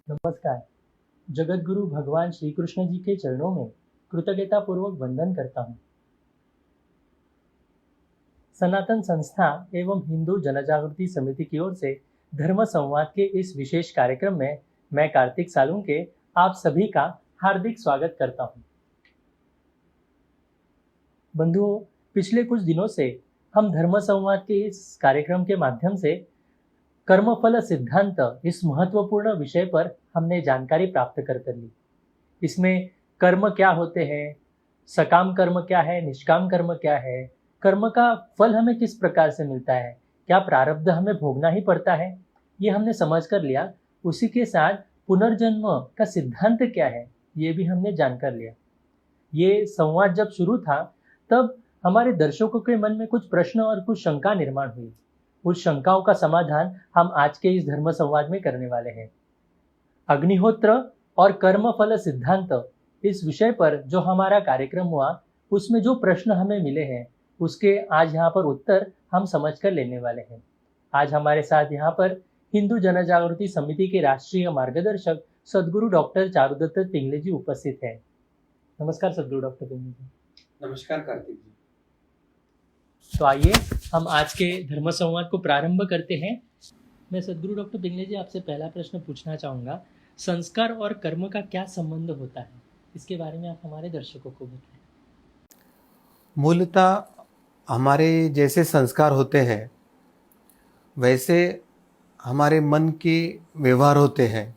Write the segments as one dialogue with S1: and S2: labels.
S1: नमस्कार। जगत गुरु भगवान श्री कृष्ण जी के चरणों में कृतज्ञता पूर्वक वंदन करता हूँ। सनातन संस्था एवं हिंदू जनजागृति समिति की ओर से धर्म संवाद के इस विशेष कार्यक्रम में मैं कार्तिक सालुंके आप सभी का हार्दिक स्वागत करता हूँ। बंधुओं, पिछले कुछ दिनों से हम धर्म संवाद के इस कार्यक्रम के माध्यम से कर्मफल सिद्धांत इस महत्वपूर्ण विषय पर हमने जानकारी प्राप्त कर ली। इसमें कर्म क्या होते हैं, सकाम कर्म क्या है, निष्काम कर्म क्या है, कर्म का फल हमें किस प्रकार से मिलता है, क्या प्रारब्ध हमें भोगना ही पड़ता है, ये हमने समझ कर लिया। उसी के साथ पुनर्जन्म का सिद्धांत क्या है, ये भी हमने जानकर लिया। ये संवाद जब शुरू था तब हमारे दर्शकों के मन में कुछ प्रश्न और कुछ शंका निर्माण हुई। उस शंकाओं का समाधान हम आज के इस धर्म संवाद में करने वाले हैं। अग्निहोत्र और कर्म फल सिद्धांत इस विषय पर जो हमारा कार्यक्रम हुआ, उसमें जो प्रश्न हमें मिले हैं उसके आज यहाँ पर उत्तर हम समझ कर लेने वाले हैं। आज हमारे साथ यहाँ पर हिंदू जनजागृति समिति के राष्ट्रीय मार्गदर्शक सदगुरु डॉक्टर चारुदत्त पिंगले जी उपस्थित हैं। नमस्कार सदगुरु डॉक्टर पिंगले जी।
S2: नमस्कार कार्तिक जी।
S1: तो आइए हम आज के धर्म संवाद को प्रारंभ करते हैं। मैं सदगुरु डॉक्टर पिंगले जी आपसे पहला प्रश्न पूछना चाहूँगा, संस्कार और कर्म का क्या संबंध होता है, इसके बारे में आप हमारे दर्शकों को बताएं।
S2: मूलतः हमारे जैसे संस्कार होते हैं वैसे हमारे मन के व्यवहार होते हैं,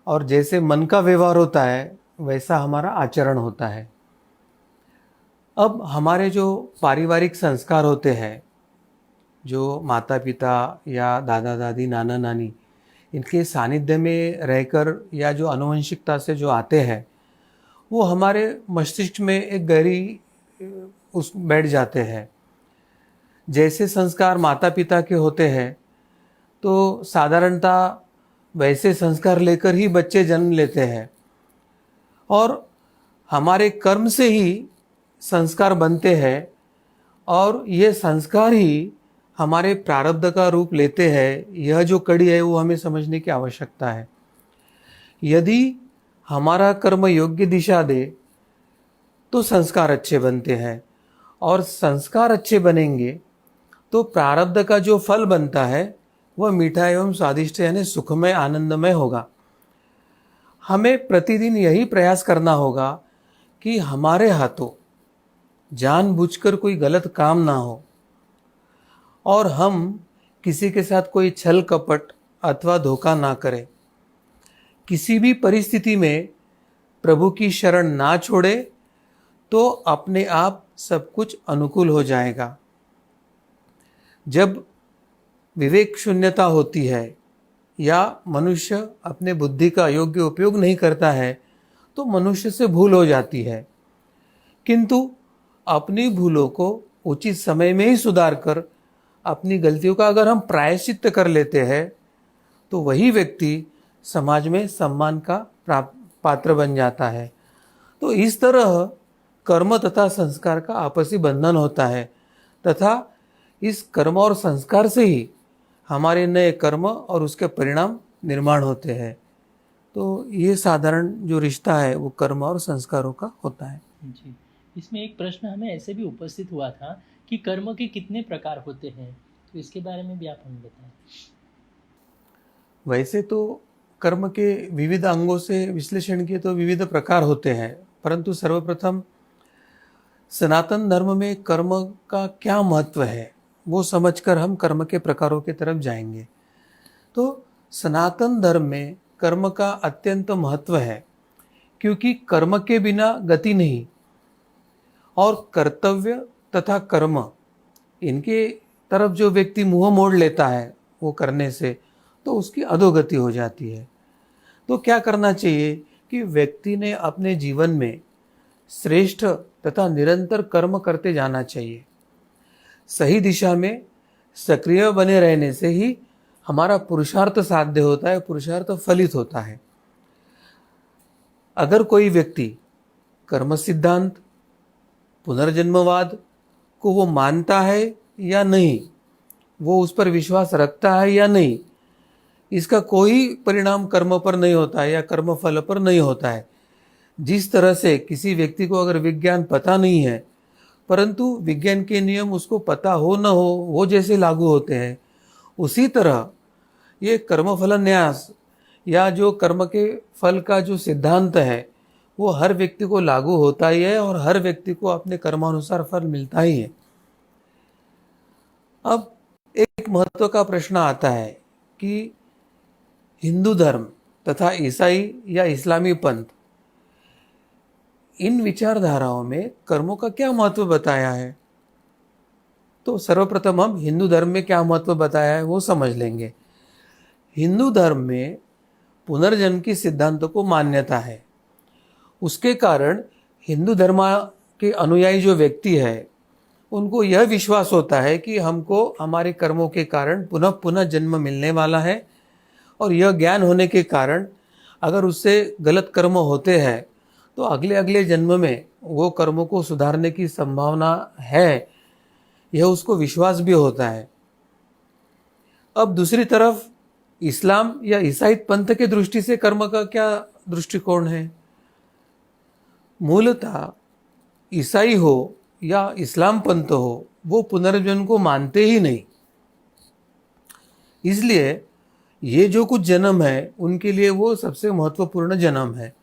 S2: और जैसे मन का व्यवहार होता है वैसा हमारा आचरण होता है। अब हमारे जो पारिवारिक संस्कार होते हैं, जो माता पिता या दादा दादी नाना नानी इनके सानिध्य में रहकर या जो आनुवंशिकता से जो आते हैं, वो हमारे मस्तिष्क में एक गहरी उस बैठ जाते हैं। जैसे संस्कार माता पिता के होते हैं तो साधारणतः वैसे संस्कार लेकर ही बच्चे जन्म लेते हैं, और हमारे कर्म से ही संस्कार बनते हैं, और ये संस्कार ही हमारे प्रारब्ध का रूप लेते हैं। यह जो कड़ी है वो हमें समझने की आवश्यकता है। यदि हमारा कर्म योग्य दिशा दे तो संस्कार अच्छे बनते हैं, और संस्कार अच्छे बनेंगे तो प्रारब्ध का जो फल बनता है वह मीठा एवं स्वादिष्ट यानी सुखमय आनंदमय होगा। हमें प्रतिदिन यही प्रयास करना होगा कि हमारे हाथों जानबूझकर कोई गलत काम ना हो, और हम किसी के साथ कोई छल कपट अथवा धोखा ना करें। किसी भी परिस्थिति में प्रभु की शरण ना छोड़े तो अपने आप सब कुछ अनुकूल हो जाएगा। जब विवेक शून्यता होती है या मनुष्य अपने बुद्धि का योग्य उपयोग नहीं करता है तो मनुष्य से भूल हो जाती है, किंतु अपनी भूलों को उचित समय में ही सुधार कर अपनी गलतियों का अगर हम प्रायश्चित्त कर लेते हैं तो वही व्यक्ति समाज में सम्मान का पात्र बन जाता है। तो इस तरह कर्म तथा संस्कार का आपसी बंधन होता है, तथा इस कर्म और संस्कार से ही हमारे नए कर्म और उसके परिणाम निर्माण होते हैं। तो ये साधारण जो रिश्ता है वो कर्म और संस्कारों का होता है
S1: जी, इसमें एक प्रश्न हमें ऐसे भी उपस्थित हुआ था कि कर्म के कितने प्रकार होते हैं, तो इसके बारे में भी आप हमें बताएं।
S2: वैसे तो कर्म के विविध अंगों से विश्लेषण किए तो विविध प्रकार होते हैं, परंतु सर्वप्रथम सनातन धर्म में कर्म का क्या महत्व है वो समझकर हम कर्म के प्रकारों की तरफ जाएंगे। तो सनातन धर्म में कर्म का अत्यंत महत्व है, क्योंकि कर्म के बिना गति नहीं, और कर्तव्य तथा कर्म इनके तरफ जो व्यक्ति मुंह मोड़ लेता है वो करने से, तो उसकी अधोगति हो जाती है। तो क्या करना चाहिए कि व्यक्ति ने अपने जीवन में श्रेष्ठ तथा निरंतर कर्म करते जाना चाहिए। सही दिशा में सक्रिय बने रहने से ही हमारा पुरुषार्थ साध्य होता है, पुरुषार्थ फलित होता है। अगर कोई व्यक्ति कर्म सिद्धांत, पुनर्जन्मवाद को वो मानता है या नहीं, वो उस पर विश्वास रखता है या नहीं, इसका कोई परिणाम कर्म पर नहीं होता है या कर्म फल पर नहीं होता है। जिस तरह से किसी व्यक्ति को अगर विज्ञान पता नहीं है, परंतु विज्ञान के नियम उसको पता हो न हो वो जैसे लागू होते हैं, उसी तरह ये कर्म फल न्यास या जो कर्म के फल का जो सिद्धांत है वो हर व्यक्ति को लागू होता ही है और हर व्यक्ति को अपने कर्मानुसार फल मिलता ही है। अब एक महत्व का प्रश्न आता है कि हिंदू धर्म तथा ईसाई या इस्लामी पंथ, इन विचारधाराओं में कर्मों का क्या महत्व बताया है। तो सर्वप्रथम हम हिंदू धर्म में क्या महत्व बताया है वो समझ लेंगे। हिंदू धर्म में पुनर्जन्म की सिद्धांतों को मान्यता है। उसके कारण हिंदू धर्म के अनुयायी जो व्यक्ति है उनको यह विश्वास होता है कि हमको हमारे कर्मों के कारण पुनः पुनः जन्म मिलने वाला है, और यह ज्ञान होने के कारण अगर उससे गलत कर्म होते हैं तो अगले अगले जन्म में वो कर्मों को सुधारने की संभावना है, यह उसको विश्वास भी होता है। अब दूसरी तरफ इस्लाम या ईसाई पंथ के दृष्टि से कर्म का क्या दृष्टिकोण है। मूलतः ईसाई हो या इस्लाम पंथ हो, वो पुनर्जन्म को मानते ही नहीं। इसलिए ये जो कुछ जन्म है उनके लिए वो सबसे महत्वपूर्ण जन्म है।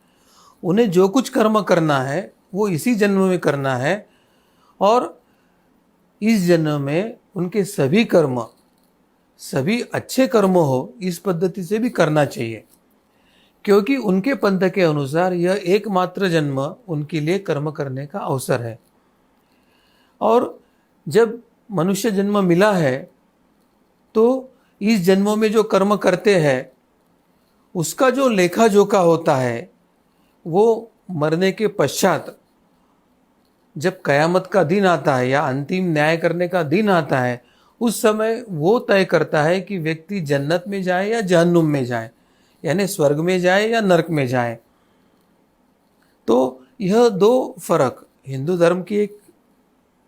S2: उन्हें जो कुछ कर्म करना है वो इसी जन्म में करना है, और इस जन्म में उनके सभी कर्म, सभी अच्छे कर्म हो, इस पद्धति से भी करना चाहिए, क्योंकि उनके पंथ के अनुसार यह एकमात्र जन्म उनके लिए कर्म करने का अवसर है। और जब मनुष्य जन्म मिला है तो इस जन्मों में जो कर्म करते हैं उसका जो लेखा जोखा होता है वो मरने के पश्चात जब कयामत का दिन आता है या अंतिम न्याय करने का दिन आता है, उस समय वो तय करता है कि व्यक्ति जन्नत में जाए या जहन्नुम में जाए, यानी स्वर्ग में जाए या नरक में जाए। तो यह दो फर्क हिंदू धर्म की एक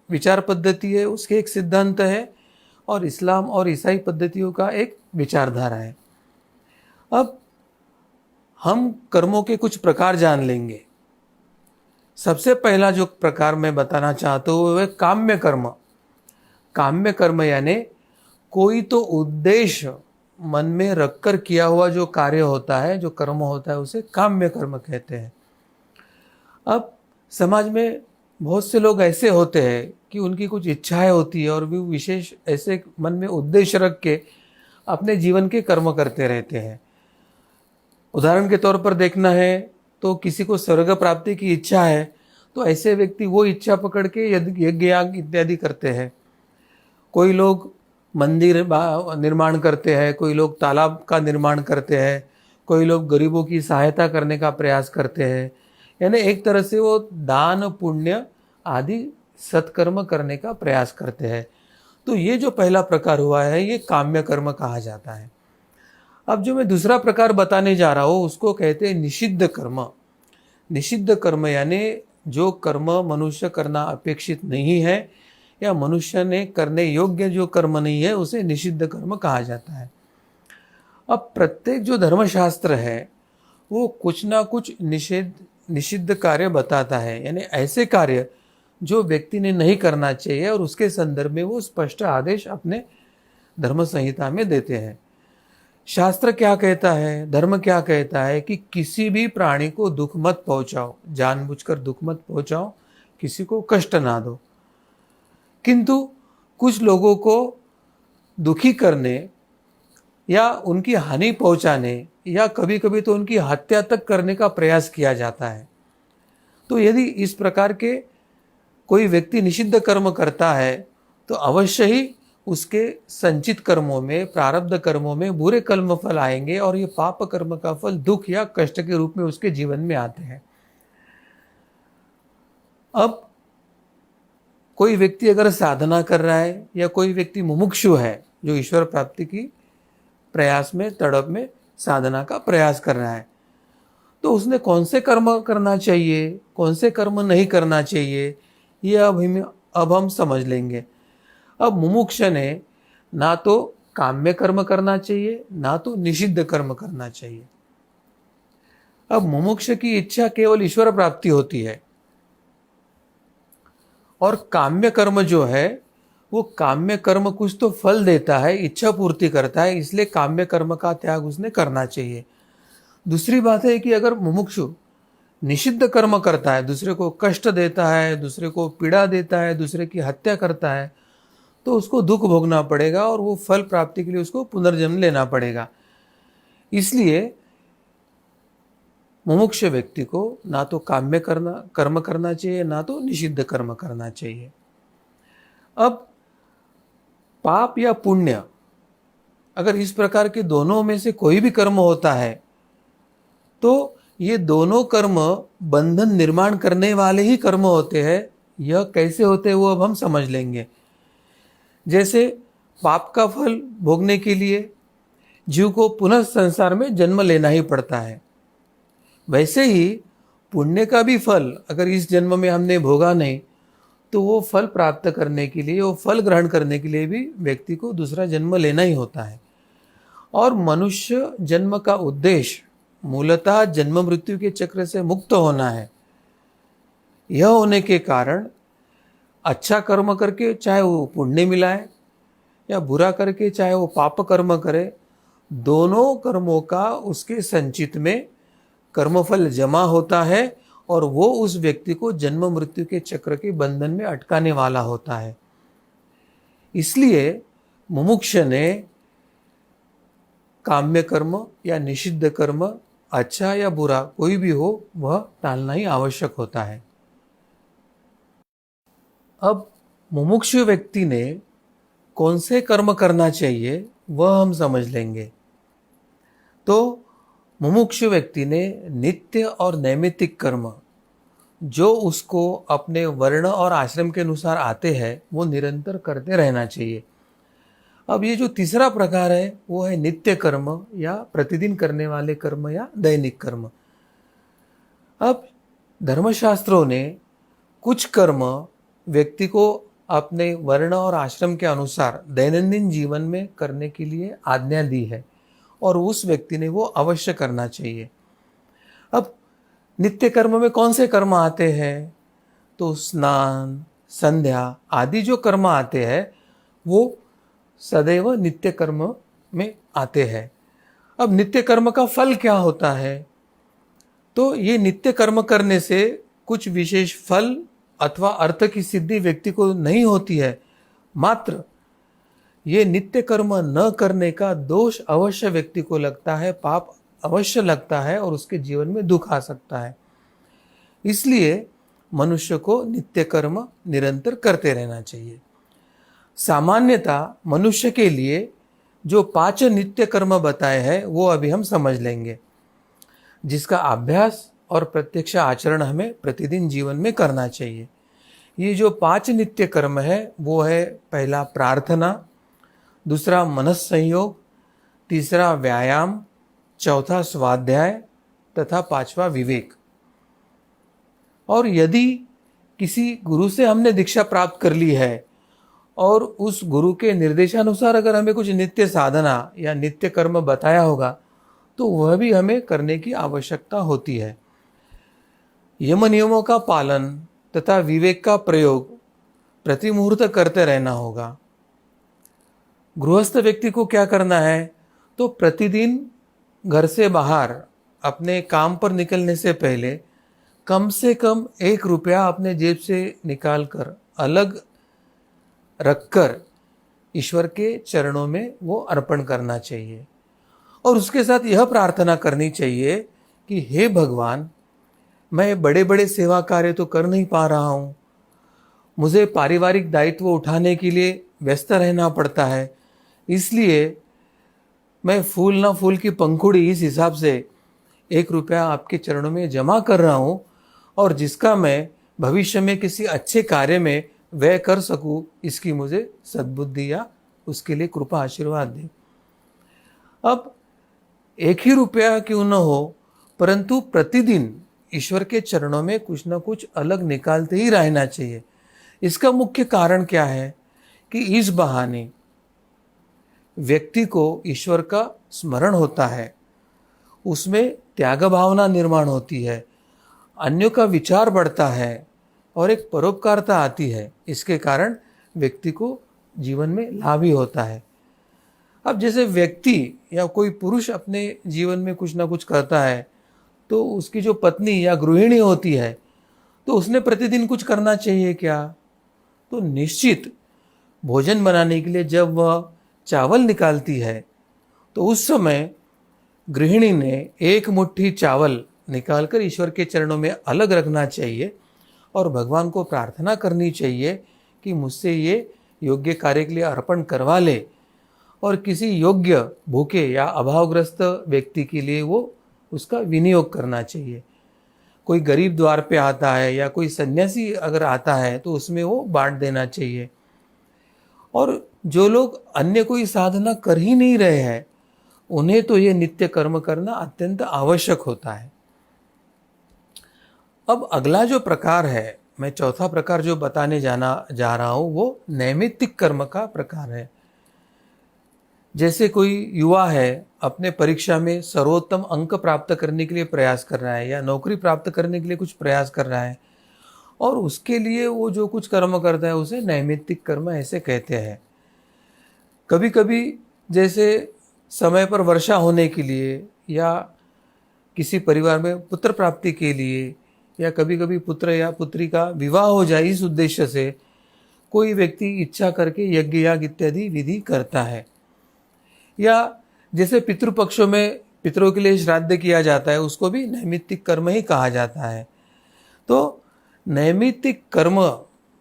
S2: विचार पद्धति है, उसके एक सिद्धांत है, और इस्लाम और ईसाई पद्धतियों का एक विचारधारा है। अब हम कर्मों के कुछ प्रकार जान लेंगे। सबसे पहला जो प्रकार मैं बताना चाहता हूँ वह काम्य कर्म। काम्य कर्म यानी कोई तो उद्देश्य मन में रखकर किया हुआ जो कार्य होता है, जो कर्म होता है, उसे काम्य कर्म कहते हैं। अब समाज में बहुत से लोग ऐसे होते हैं कि उनकी कुछ इच्छाएं होती है और भी विशेष ऐसे मन में उद्देश्य रख के अपने जीवन के कर्म करते रहते हैं। उदाहरण के तौर पर देखना है तो किसी को स्वर्ग प्राप्ति की इच्छा है तो ऐसे व्यक्ति वो इच्छा पकड़ के यज्ञ याग इत्यादि करते हैं। कोई लोग मंदिर निर्माण करते हैं, कोई लोग तालाब का निर्माण करते हैं, कोई लोग गरीबों की सहायता करने का प्रयास करते हैं, यानी एक तरह से वो दान पुण्य आदि सत्कर्म करने का प्रयास करते हैं। तो ये जो पहला प्रकार हुआ है ये काम्य कर्म कहा जाता है। अब जो मैं दूसरा प्रकार बताने जा रहा हूँ उसको कहते हैं निषिद्ध कर्म। निषिद्ध कर्म यानी जो कर्म मनुष्य करना अपेक्षित नहीं है या मनुष्य ने करने योग्य जो कर्म नहीं है उसे निषिद्ध कर्म कहा जाता है। अब प्रत्येक जो धर्मशास्त्र है वो कुछ ना कुछ निषिद्ध कार्य बताता है, यानी ऐसे कार्य जो व्यक्ति ने नहीं करना चाहिए और उसके संदर्भ में वो स्पष्ट आदेश अपने धर्म संहिता में देते हैं। शास्त्र क्या कहता है, धर्म क्या कहता है कि किसी भी प्राणी को दुख मत पहुंचाओ, जानबूझकर दुख मत पहुंचाओ, किसी को कष्ट ना दो। किंतु कुछ लोगों को दुखी करने या उनकी हानि पहुंचाने या कभी कभी तो उनकी हत्या तक करने का प्रयास किया जाता है। तो यदि इस प्रकार के कोई व्यक्ति निषिद्ध कर्म करता है तो अवश्य ही उसके संचित कर्मों में, प्रारब्ध कर्मों में बुरे कर्म फल आएंगे और ये पाप कर्म का फल दुख या कष्ट के रूप में उसके जीवन में आते हैं। अब कोई व्यक्ति अगर साधना कर रहा है या कोई व्यक्ति मुमुक्षु है जो ईश्वर प्राप्ति की प्रयास में, तड़प में साधना का प्रयास कर रहा है, तो उसने कौन से कर्म करना चाहिए, कौन से कर्म नहीं करना चाहिए, ये अब हम समझ लेंगे। अब मुमुक्ष ने ना तो काम्य कर्म करना चाहिए, ना तो निषिद्ध कर्म करना चाहिए। अब मुमुक्ष की इच्छा केवल ईश्वर प्राप्ति होती है, और काम्य कर्म जो है वो काम्य कर्म कुछ तो फल देता है, इच्छा पूर्ति करता है, इसलिए काम्य कर्म का त्याग उसने करना चाहिए। दूसरी बात है कि अगर मुमुक्षु निषिद्ध कर्म करता है, दूसरे को कष्ट देता है, दूसरे को पीड़ा देता है, दूसरे की हत्या करता है, तो उसको दुख भोगना पड़ेगा और वो फल प्राप्ति के लिए उसको पुनर्जन्म लेना पड़ेगा। इसलिए मुमुक्ष व्यक्ति को ना तो काम्य कर्म करना चाहिए, ना तो निषिद्ध कर्म करना चाहिए। अब पाप या पुण्य, अगर इस प्रकार के दोनों में से कोई भी कर्म होता है तो ये दोनों कर्म बंधन निर्माण करने वाले ही कर्म होते हैं। यह कैसे होते हैं वो अब हम समझ लेंगे। जैसे पाप का फल भोगने के लिए जीव को पुनः संसार में जन्म लेना ही पड़ता है, वैसे ही पुण्य का भी फल अगर इस जन्म में हमने भोगा नहीं तो वो फल प्राप्त करने के लिए, वो फल ग्रहण करने के लिए भी व्यक्ति को दूसरा जन्म लेना ही होता है। और मनुष्य जन्म का उद्देश्य मूलतः जन्म मृत्यु के चक्र से मुक्त होना है। यह होने के कारण अच्छा कर्म करके चाहे वो पुण्य मिलाए या बुरा करके चाहे वो पाप कर्म करे, दोनों कर्मों का उसके संचित में कर्मफल जमा होता है और वो उस व्यक्ति को जन्म मृत्यु के चक्र के बंधन में अटकाने वाला होता है। इसलिए मुमुक्ष ने काम्य कर्म या निषिद्ध कर्म, अच्छा या बुरा कोई भी हो, वह टालना ही आवश्यक होता है। अब मुमुक्षु व्यक्ति ने कौन से कर्म करना चाहिए वह हम समझ लेंगे। तो मुमुक्षु व्यक्ति ने नित्य और नैमित्तिक कर्म जो उसको अपने वर्ण और आश्रम के अनुसार आते हैं वो निरंतर करते रहना चाहिए। अब ये जो तीसरा प्रकार है वो है नित्य कर्म या प्रतिदिन करने वाले कर्म या दैनिक कर्म। अब धर्मशास्त्रों ने कुछ कर्म व्यक्ति को अपने वर्ण और आश्रम के अनुसार दैनंदिन जीवन में करने के लिए आज्ञा दी है और उस व्यक्ति ने वो अवश्य करना चाहिए। अब नित्य कर्म में कौन से कर्म आते हैं? तो स्नान, संध्या आदि जो कर्म आते हैं वो सदैव नित्य कर्म में आते हैं। अब नित्य कर्म का फल क्या होता है? तो ये नित्य कर्म करने से कुछ विशेष फल अथवा अर्थ की सिद्धि व्यक्ति को नहीं होती है, मात्र ये नित्य कर्म न करने का दोष अवश्य व्यक्ति को लगता है, पाप अवश्य लगता है और उसके जीवन में दुख आ सकता है। इसलिए मनुष्य को नित्य कर्म निरंतर करते रहना चाहिए। सामान्यतः मनुष्य के लिए जो 5 नित्य कर्म बताए हैं वो अभी हम समझ लेंगे, जिसका अभ्यास और प्रत्यक्ष आचरण हमें प्रतिदिन जीवन में करना चाहिए। ये जो 5 नित्य कर्म है वो है, पहला प्रार्थना, दूसरा मनस संयोग, तीसरा व्यायाम, चौथा स्वाध्याय तथा 5वां विवेक। और यदि किसी गुरु से हमने दीक्षा प्राप्त कर ली है और उस गुरु के निर्देशानुसार अगर हमें कुछ नित्य साधना या नित्य कर्म बताया होगा तो वह भी हमें करने की आवश्यकता होती है। यम नियमों का पालन तथा विवेक का प्रयोग प्रति मुहूर्त करते रहना होगा। गृहस्थ व्यक्ति को क्या करना है? तो प्रतिदिन घर से बाहर अपने काम पर निकलने से पहले कम से कम 1 रुपया अपने जेब से निकाल कर अलग रखकर ईश्वर के चरणों में वो अर्पण करना चाहिए और उसके साथ यह प्रार्थना करनी चाहिए कि हे भगवान, मैं बड़े बड़े सेवा कार्य तो कर नहीं पा रहा हूँ, मुझे पारिवारिक दायित्व उठाने के लिए व्यस्त रहना पड़ता है, इसलिए मैं फूल ना फूल की पंखुड़ी इस हिसाब से 1 रुपया आपके चरणों में जमा कर रहा हूँ और जिसका मैं भविष्य में किसी अच्छे कार्य में व्यय कर सकूँ, इसकी मुझे सद्बुद्धि या उसके लिए कृपा आशीर्वाद दे। अब 1 ही रुपया क्यों न हो, परंतु प्रतिदिन ईश्वर के चरणों में कुछ ना कुछ अलग निकालते ही रहना चाहिए। इसका मुख्य कारण क्या है कि इस बहाने व्यक्ति को ईश्वर का स्मरण होता है, उसमें त्याग भावना निर्माण होती है, अन्यों का विचार बढ़ता है और एक परोपकारता आती है। इसके कारण व्यक्ति को जीवन में लाभ ही होता है। अब जैसे व्यक्ति या कोई पुरुष अपने जीवन में कुछ ना कुछ करता है, तो उसकी जो पत्नी या गृहिणी होती है, तो उसने प्रतिदिन कुछ करना चाहिए क्या? तो निश्चित भोजन बनाने के लिए जब वह चावल निकालती है, तो उस समय गृहिणी ने एक मुट्ठी चावल निकालकर ईश्वर के चरणों में अलग रखना चाहिए और भगवान को प्रार्थना करनी चाहिए कि मुझसे ये योग्य कार्य के लिए अर्पण करवा ले, और किसी योग्य भूखे या अभावग्रस्त व्यक्ति के लिए वो उसका विनियोग करना चाहिए। कोई गरीब द्वार पे आता है या कोई सन्यासी अगर आता है तो उसमें वो बांट देना चाहिए। और जो लोग अन्य कोई साधना कर ही नहीं रहे हैं, उन्हें तो ये नित्य कर्म करना अत्यंत आवश्यक होता है। अब अगला जो प्रकार है, मैं चौथा प्रकार जो बताने जा रहा हूँ, वो नैमित्तिक कर्म का प्रकार है। जैसे कोई युवा है, अपने परीक्षा में सर्वोत्तम अंक प्राप्त करने के लिए प्रयास कर रहा है या नौकरी प्राप्त करने के लिए कुछ प्रयास कर रहा है, और उसके लिए वो जो कुछ कर्म करता है उसे नैमित्तिक कर्म ऐसे कहते हैं। कभी कभी जैसे समय पर वर्षा होने के लिए या किसी परिवार में पुत्र प्राप्ति के लिए या कभी कभी पुत्र या पुत्री का विवाह हो जाए, इस उद्देश्य से कोई व्यक्ति इच्छा करके यज्ञ याग इत्यादि विधि करता है। या जैसे पितृपक्षों में पितरों के लिए श्राद्ध किया जाता है, उसको भी नैमित्तिक कर्म ही कहा जाता है। तो नैमित्तिक कर्म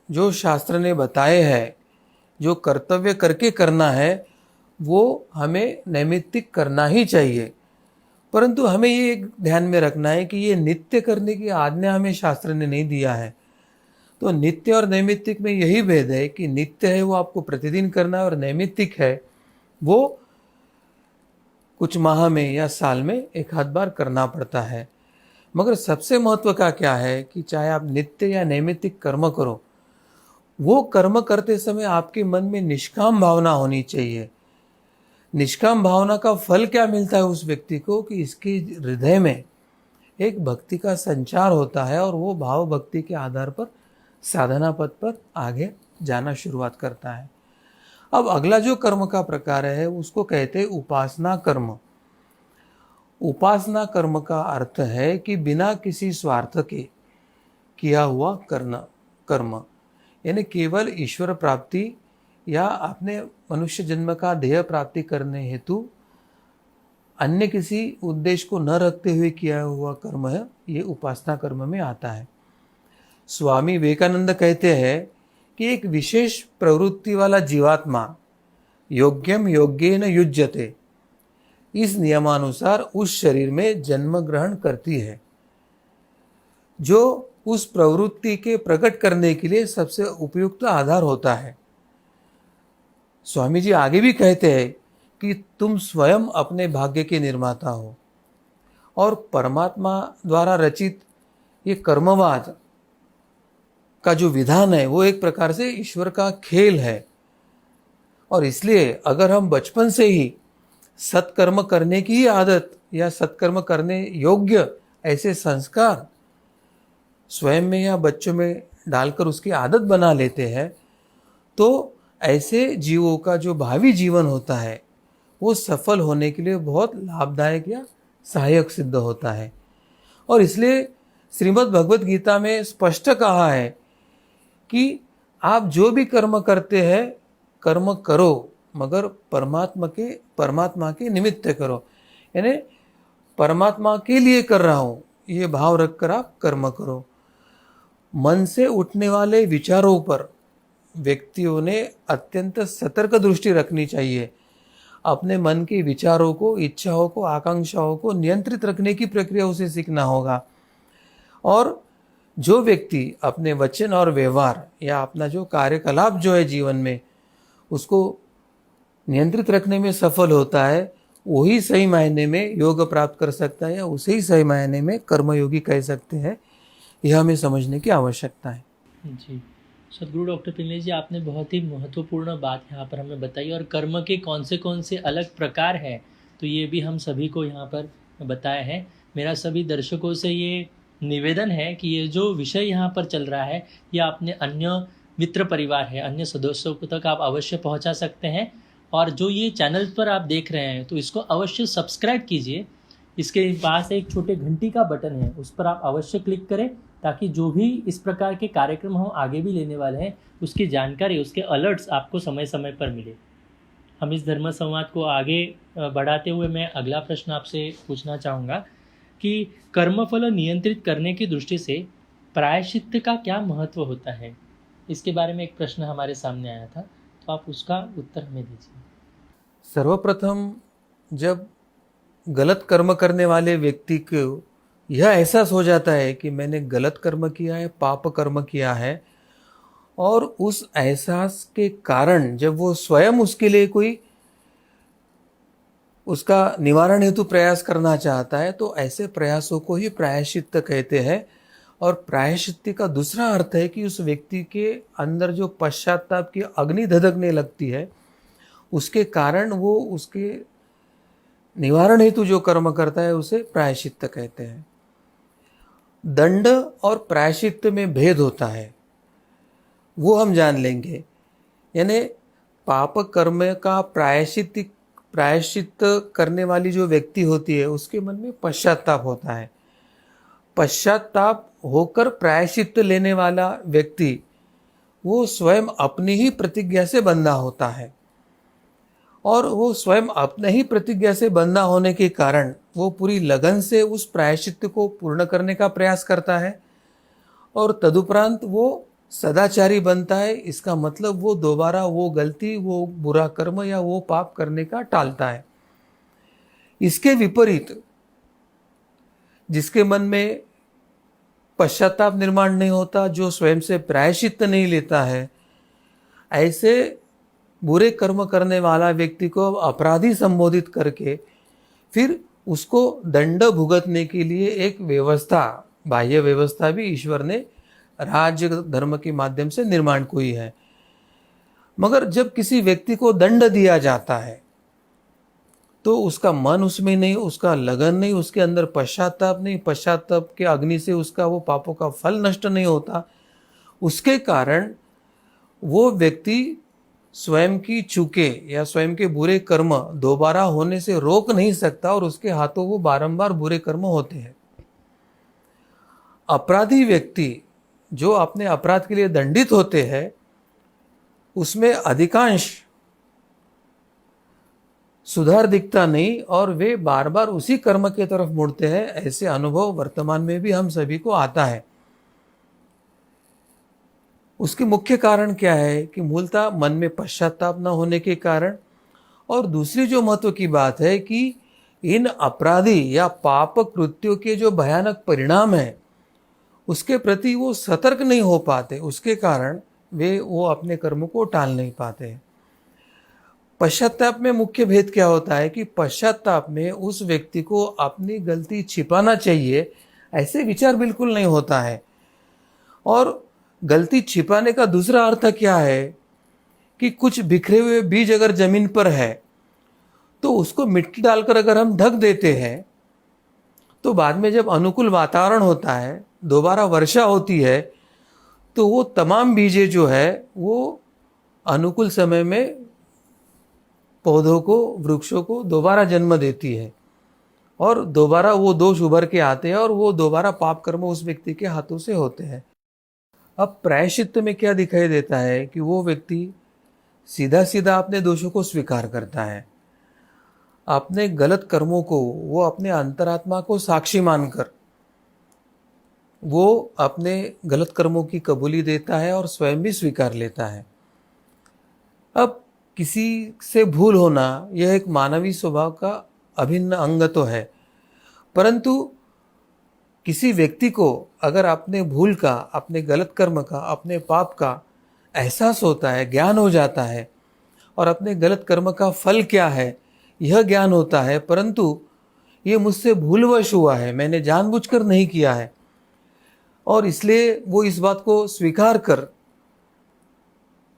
S2: जो शास्त्र ने बताए हैं, जो कर्तव्य करके करना है, वो हमें नैमित्तिक करना ही चाहिए। परंतु हमें ये ध्यान में रखना है कि ये नित्य करने की आज्ञा हमें शास्त्र ने नहीं दिया है। तो नित्य और नैमित्तिक में यही भेद है कि नित्य है वो आपको प्रतिदिन करना है, और नैमित्तिक है वो कुछ माह में या साल में एक आध बार करना पड़ता है। मगर सबसे महत्व का क्या है कि चाहे आप नित्य या नैमित्तिक कर्म करो, वो कर्म करते समय आपके मन में निष्काम भावना होनी चाहिए। निष्काम भावना का फल क्या मिलता है उस व्यक्ति को कि इसके हृदय में एक भक्ति का संचार होता है और वो भाव भक्ति के आधार पर साधना पथ पर आगे जाना शुरुआत करता है। अब अगला जो कर्म का प्रकार है उसको कहते हैं उपासना कर्म। उपासना कर्म का अर्थ है कि बिना किसी स्वार्थ के किया हुआ कर्म, यानी केवल ईश्वर प्राप्ति या अपने मनुष्य जन्म का ध्येय प्राप्ति करने हेतु अन्य किसी उद्देश्य को न रखते हुए किया हुआ कर्म है, ये उपासना कर्म में आता है। स्वामी विवेकानंद कहते हैं कि एक विशेष प्रवृत्ति वाला जीवात्मा योग्यम योग्येन युज्यते, इस नियमानुसार उस शरीर में जन्म ग्रहण करती है, जो उस प्रवृत्ति के प्रकट करने के लिए सबसे उपयुक्त आधार होता है। स्वामी जी आगे भी कहते हैं कि तुम स्वयं अपने भाग्य के निर्माता हो, और परमात्मा द्वारा रचित ये कर्मवाद का जो विधान है वो एक प्रकार से ईश्वर का खेल है। और इसलिए अगर हम बचपन से ही सत्कर्म करने की आदत या सत्कर्म करने योग्य ऐसे संस्कार स्वयं में या बच्चों में डालकर उसकी आदत बना लेते हैं, तो ऐसे जीवों का जो भावी जीवन होता है वो सफल होने के लिए बहुत लाभदायक या सहायक सिद्ध होता है। और इसलिए श्रीमद् भगवत गीता में स्पष्ट कहा है कि आप जो भी कर्म करते हैं कर्म करो, मगर परमात्मा के निमित्त करो, यानी परमात्मा के लिए कर रहा हूँ ये भाव रखकर आप कर्म करो। मन से उठने वाले विचारों पर व्यक्तियों ने अत्यंत सतर्क दृष्टि रखनी चाहिए। अपने मन के विचारों को, इच्छाओं को, आकांक्षाओं को नियंत्रित रखने की प्रक्रिया उसे सीखना होगा। और जो व्यक्ति अपने वचन और व्यवहार या अपना जो कार्यकलाप जो है जीवन में उसको नियंत्रित रखने में सफल होता है, वही सही मायने में योग प्राप्त कर सकता है, या उसे ही सही मायने में कर्मयोगी कह सकते हैं। यह हमें समझने की आवश्यकता है।
S1: जी, सदगुरु डॉक्टर पिंगले जी, आपने बहुत ही महत्वपूर्ण बात यहाँ पर हमें बताई और कर्म के कौन से अलग प्रकार हैं, तो ये भी हम सभी को यहाँ पर बताया है। मेरा सभी दर्शकों से ये निवेदन है कि ये जो विषय यहाँ पर चल रहा है, ये आपने अन्य मित्र परिवार है, अन्य सदस्यों को तक आप अवश्य पहुँचा सकते हैं। और जो ये चैनल पर आप देख रहे हैं, तो इसको अवश्य सब्सक्राइब कीजिए। इसके पास एक छोटे घंटी का बटन है, उस पर आप अवश्य क्लिक करें, ताकि जो भी इस प्रकार के कार्यक्रम हम आगे भी लेने वाले हैं, उसकी जानकारी, उसके अलर्ट्स आपको समय समय पर मिले। हम इस धर्म संवाद को आगे बढ़ाते हुए मैं अगला प्रश्न आपसे पूछना चाहूँगा कि कर्मफल नियंत्रित करने की दृष्टि से प्रायश्चित्त का क्या महत्व होता है। इसके बारे में एक प्रश्न हमारे सामने आया था, तो आप उसका उत्तर हमें दीजिए।
S2: सर्वप्रथम जब गलत कर्म करने वाले व्यक्ति को यह एहसास हो जाता है कि मैंने गलत कर्म किया है, पाप कर्म किया है, और उस एहसास के कारण जब वो स्वयं उसके लिए कोई उसका निवारण हेतु प्रयास करना चाहता है, तो ऐसे प्रयासों को ही प्रायश्चित्त कहते हैं। और प्रायश्चित्त का दूसरा अर्थ है कि उस व्यक्ति के अंदर जो पश्चाताप की अग्नि धधकने लगती है, उसके कारण वो उसके निवारण हेतु जो कर्म करता है उसे प्रायश्चित्त कहते हैं। दंड और प्रायश्चित्त में भेद होता है, वो हम जान लेंगे। यानी पाप कर्म का प्रायश्चित्त करने वाली जो व्यक्ति होती है, उसके मन में पश्चाताप होता है। पश्चाताप होकर प्रायश्चित्त लेने वाला व्यक्ति वो स्वयं अपनी ही प्रतिज्ञा से बंधा होता है, और वो स्वयं अपने ही प्रतिज्ञा से बंधा होने के कारण वो पूरी लगन से उस प्रायश्चित्त को पूर्ण करने का प्रयास करता है, और तदुपरांत वो सदाचारी बनता है। इसका मतलब वो दोबारा वो गलती, वो बुरा कर्म या वो पाप करने का टालता है। इसके विपरीत जिसके मन में पश्चाताप निर्माण नहीं होता, जो स्वयं से प्रायश्चित्त नहीं लेता है, ऐसे बुरे कर्म करने वाला व्यक्ति को अपराधी संबोधित करके फिर उसको दंड भुगतने के लिए एक व्यवस्था, बाह्य व्यवस्था भी ईश्वर ने राज्य धर्म के माध्यम से निर्माण की है। मगर जब किसी व्यक्ति को दंड दिया जाता है तो उसका मन उसमें नहीं, उसका लगन नहीं, उसके अंदर पश्चाताप नहीं, पश्चाताप के अग्नि से उसका वो पापों का फल नष्ट नहीं होता। उसके कारण वो व्यक्ति स्वयं की चूके या स्वयं के बुरे कर्म दोबारा होने से रोक नहीं सकता, और उसके हाथों वो बारंबार बुरे कर्म होते हैं। अपराधी व्यक्ति जो अपने अपराध के लिए दंडित होते हैं, उसमें अधिकांश सुधार दिखता नहीं, और वे बार बार उसी कर्म की तरफ मुड़ते हैं। ऐसे अनुभव वर्तमान में भी हम सभी को आता है। उसके मुख्य कारण क्या है कि मूलतः मन में पश्चाताप न होने के कारण, और दूसरी जो महत्व की बात है कि इन अपराधी या पाप कृत्यों के जो भयानक परिणाम है उसके प्रति वो सतर्क नहीं हो पाते, उसके कारण वो अपने कर्म को टाल नहीं पाते। पश्चाताप में मुख्य भेद क्या होता है कि पश्चाताप में उस व्यक्ति को अपनी गलती छिपाना चाहिए, ऐसे विचार बिल्कुल नहीं होता है। और गलती छिपाने का दूसरा अर्थ क्या है कि कुछ बिखरे हुए बीज अगर जमीन पर है तो उसको मिट्टी डालकर अगर हम ढक देते हैं, तो बाद में जब अनुकूल वातावरण होता है, दोबारा वर्षा होती है, तो वो तमाम बीजें जो है वो अनुकूल समय में पौधों को, वृक्षों को दोबारा जन्म देती है, और दोबारा वो दोष उभर के आते हैं, और वो दोबारा पाप कर्म उस व्यक्ति के हाथों से होते हैं। अब प्रायश्चित्त में क्या दिखाई देता है कि वो व्यक्ति सीधा सीधा अपने दोषों को स्वीकार करता है, अपने गलत कर्मों को वो अपने अंतरात्मा को साक्षी मानकर वो अपने गलत कर्मों की कबूली देता है और स्वयं भी स्वीकार लेता है। अब किसी से भूल होना यह एक मानवीय स्वभाव का अभिन्न अंग तो है, परंतु किसी व्यक्ति को अगर अपने भूल का, अपने गलत कर्म का, अपने पाप का एहसास होता है, ज्ञान हो जाता है, और अपने गलत कर्म का फल क्या है यह ज्ञान होता है, परंतु ये मुझसे भूलवश हुआ है, मैंने जानबूझकर नहीं किया है, और इसलिए वो इस बात को स्वीकार कर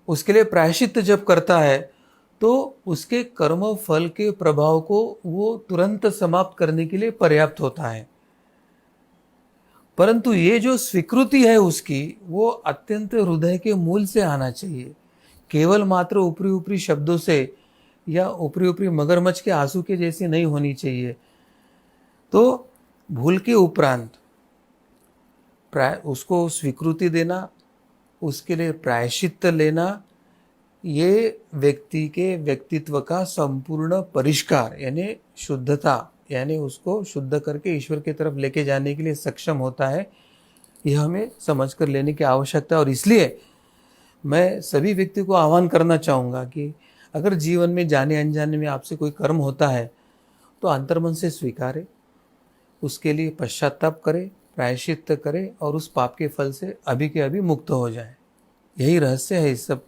S2: उसके लिए प्रायश्चित्त जब करता है तो उसके कर्म फल के प्रभाव को वो तुरंत समाप्त करने के लिए पर्याप्त होता है। परंतु ये जो स्वीकृति है उसकी, वो अत्यंत हृदय के मूल से आना चाहिए। केवल मात्र ऊपरी ऊपरी शब्दों से या ऊपरी ऊपरी मगरमच्छ के आंसू के जैसी नहीं होनी चाहिए। तो भूल के उपरांत उसको स्वीकृति देना, उसके लिए प्रायश्चित्त लेना, ये व्यक्ति के व्यक्तित्व का संपूर्ण परिष्कार यानी शुद्धता, यानी उसको शुद्ध करके ईश्वर की तरफ लेके जाने के लिए सक्षम होता है। यह हमें समझ कर लेने की आवश्यकता है। और इसलिए मैं सभी व्यक्ति को आह्वान करना चाहूँगा कि अगर जीवन में जाने अनजाने में आपसे कोई कर्म होता है तो अंतर्मन से स्वीकारे, उसके लिए पश्चाताप करे, प्रायश्चित्त करे और उस पाप के फल से अभी के अभी मुक्त हो जाए। यही रहस्य है इस सब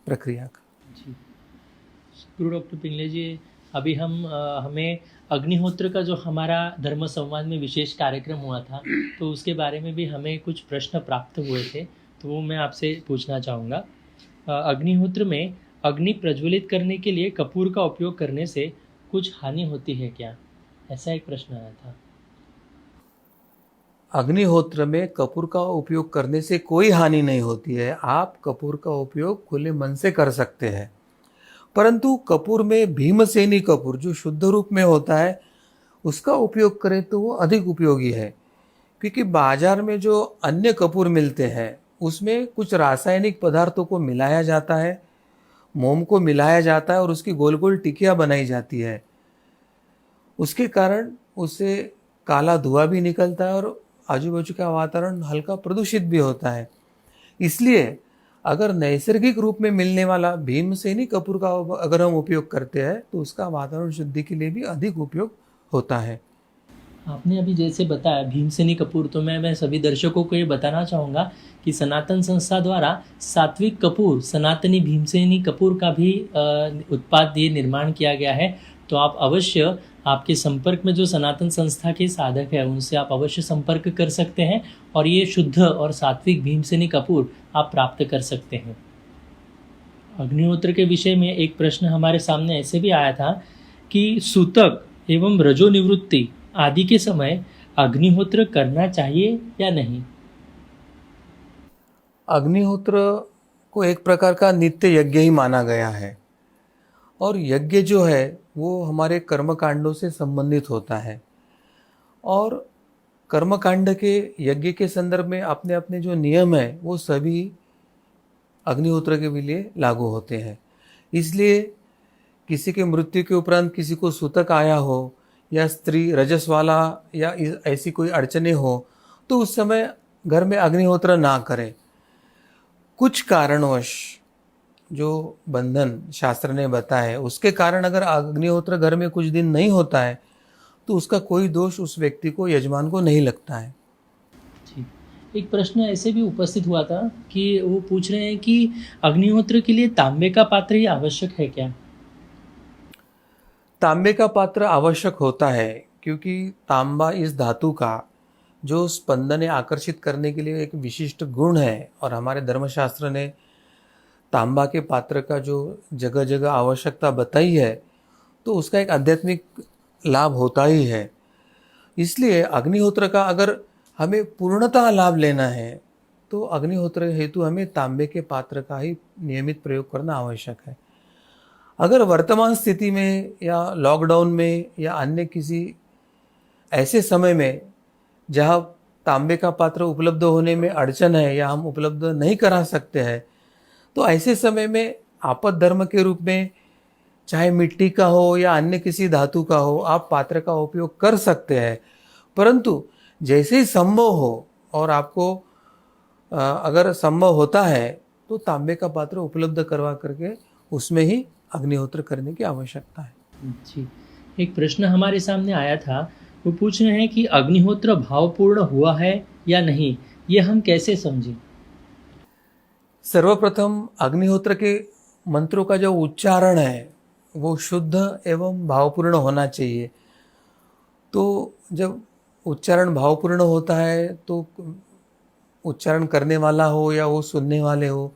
S2: प्रक्रिया का।
S1: जी, गुरु डॉक्टर पिंगले जी, अभी हमें अग्निहोत्र का जो हमारा धर्म संवाद में विशेष कार्यक्रम हुआ था, तो उसके बारे में भी हमें कुछ प्रश्न प्राप्त हुए थे, तो वो मैं आपसे पूछना चाहूँगा। अग्निहोत्र में अग्नि प्रज्वलित करने के लिए कपूर का उपयोग करने से कुछ हानि होती है क्या? ऐसा एक प्रश्न आया था।
S2: अग्निहोत्र में कपूर का उपयोग करने से कोई हानि नहीं होती है। आप कपूर का उपयोग खुले मन से कर सकते हैं, परंतु कपूर में भीमसेनी कपूर जो शुद्ध रूप में होता है उसका उपयोग करें तो वो अधिक उपयोगी है। क्योंकि बाजार में जो अन्य कपूर मिलते हैं उसमें कुछ रासायनिक पदार्थों को मिलाया जाता है, मोम को मिलाया जाता है और उसकी गोल गोल टिकिया बनाई जाती है। उसके कारण उससे काला धुआं भी निकलता है और आजू बाजू का वातावरण हल्का प्रदूषित भी होता है। इसलिए अगर नैसर्गिक रूप में मिलने वाला भीमसेनी कपूर का अगर हम उपयोग करते हैं तो उसका वातावरण शुद्धि के लिए भी अधिक उपयोग होता है।
S1: आपने अभी जैसे बताया भीमसेनी कपूर, तो मैं सभी दर्शकों को ये बताना चाहूँगा कि सनातन संस्था द्वारा सात्विक कपूर, सनातनी भीमसेनी कपूर का भी उत्पाद ये निर्माण किया गया है। तो आप अवश्य, आपके संपर्क में जो सनातन संस्था के साधक हैं उनसे आप अवश्य संपर्क कर सकते हैं और ये शुद्ध और सात्विक भीमसेनी कपूर आप प्राप्त कर सकते हैं। अग्निहोत्र के विषय में एक प्रश्न हमारे सामने ऐसे भी आया था कि सूतक एवं रजोनिवृत्ति आदि के समय अग्निहोत्र करना चाहिए या नहीं?
S2: अग्निहोत्र को एक प्रकार का नित्य यज्ञ ही माना गया है और यज्ञ जो है वो हमारे कर्मकांडों से संबंधित होता है और कर्मकांड के यज्ञ के संदर्भ में अपने अपने जो नियम है वो सभी अग्निहोत्र के लिए लागू होते हैं। इसलिए किसी के मृत्यु के उपरांत किसी को सूतक आया हो या स्त्री रजस वाला या ऐसी कोई अड़चने हो तो उस समय घर में अग्निहोत्र ना करें। कुछ कारणवश जो बंधन शास्त्र ने बताए उसके कारण अगर अग्निहोत्र घर में कुछ दिन नहीं होता है तो उसका कोई दोष उस व्यक्ति को, यजमान को नहीं लगता है।
S1: जी, एक प्रश्न ऐसे भी उपस्थित हुआ था कि वो पूछ रहे हैं कि अग्निहोत्र के लिए तांबे का पात्र ही आवश्यक है क्या?
S2: तांबे का पात्र आवश्यक होता है क्योंकि तांबा इस धातु का जो स्पंदने आकर्षित करने के लिए एक विशिष्ट गुण है और हमारे धर्मशास्त्र ने तांबा के पात्र का जो जगह जगह आवश्यकता बताई है तो उसका एक आध्यात्मिक लाभ होता ही है। इसलिए अग्निहोत्र का अगर हमें पूर्णतः लाभ लेना है तो अग्निहोत्र हेतु हमें तांबे के पात्र का ही नियमित प्रयोग करना आवश्यक है। अगर वर्तमान स्थिति में या लॉकडाउन में या अन्य किसी ऐसे समय में जहाँ तांबे का पात्र उपलब्ध होने में अड़चन है या हम उपलब्ध नहीं करा सकते हैं तो ऐसे समय में आपद धर्म के रूप में चाहे मिट्टी का हो या अन्य किसी धातु का हो आप पात्र का उपयोग कर सकते हैं। परंतु जैसे ही संभव हो और आपको अगर संभव होता है तो तांबे का पात्र उपलब्ध करवा करके उसमें ही अग्निहोत्र करने की आवश्यकता है।
S1: जी, एक प्रश्न हमारे सामने आया था, वो पूछ रहे हैं कि अग्निहोत्र भावपूर्ण हुआ है या नहीं, ये हम कैसे समझें?
S2: सर्वप्रथम अग्निहोत्र के मंत्रों का जो उच्चारण है वो शुद्ध एवं भावपूर्ण होना चाहिए। तो जब उच्चारण भावपूर्ण होता है तो उच्चारण करने वाला हो या वो सुनने वाले हो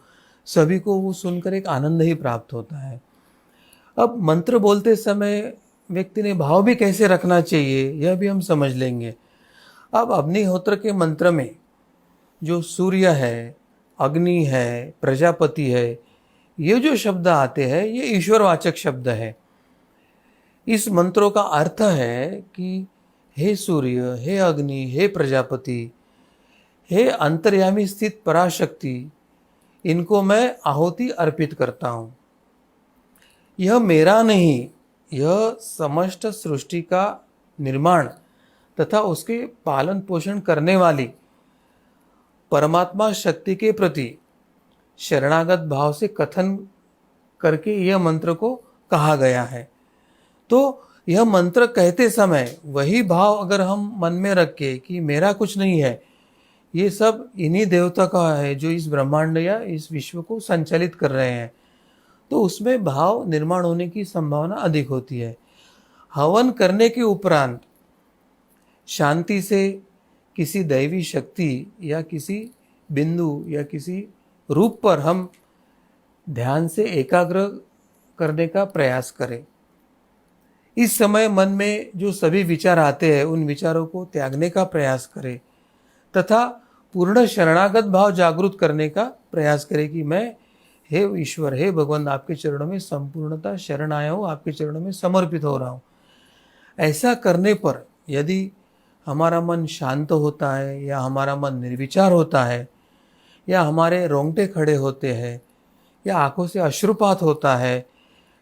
S2: सभी को वो सुनकर एक आनंद ही प्राप्त होता है। अब मंत्र बोलते समय व्यक्ति ने भाव भी कैसे रखना चाहिए यह भी हम समझ लेंगे। अब अग्निहोत्र के मंत्र में जो सूर्य है, अग्नि है, प्रजापति है, ये जो शब्द आते हैं ये ईश्वरवाचक शब्द है। इस मंत्रों का अर्थ है कि हे सूर्य, हे अग्नि, हे प्रजापति, हे अंतर्यामी स्थित पराशक्ति, इनको मैं आहुति अर्पित करता हूँ। यह मेरा नहीं, यह समस्त सृष्टि का निर्माण तथा उसके पालन पोषण करने वाली परमात्मा शक्ति के प्रति शरणागत भाव से कथन करके यह मंत्र को कहा गया है। तो यह मंत्र कहते समय वही भाव अगर हम मन में रख के कि मेरा कुछ नहीं है, ये सब इन्हीं देवता का है जो इस ब्रह्मांड या इस विश्व को संचालित कर रहे हैं, तो उसमें भाव निर्माण होने की संभावना अधिक होती है। हवन करने के उपरांत शांति से किसी दैवी शक्ति या किसी बिंदु या किसी रूप पर हम ध्यान से एकाग्र करने का प्रयास करें। इस समय मन में जो सभी विचार आते हैं उन विचारों को त्यागने का प्रयास करें तथा पूर्ण शरणागत भाव जागृत करने का प्रयास करें कि मैं हे ईश्वर, हे भगवान, आपके चरणों में संपूर्णतः शरण आया हूँ, आपके चरणों में समर्पित हो रहा हूँ। ऐसा करने पर यदि हमारा मन शांत होता है या हमारा मन निर्विचार होता है या हमारे रोंगटे खड़े होते हैं या आंखों से अश्रुपात होता है,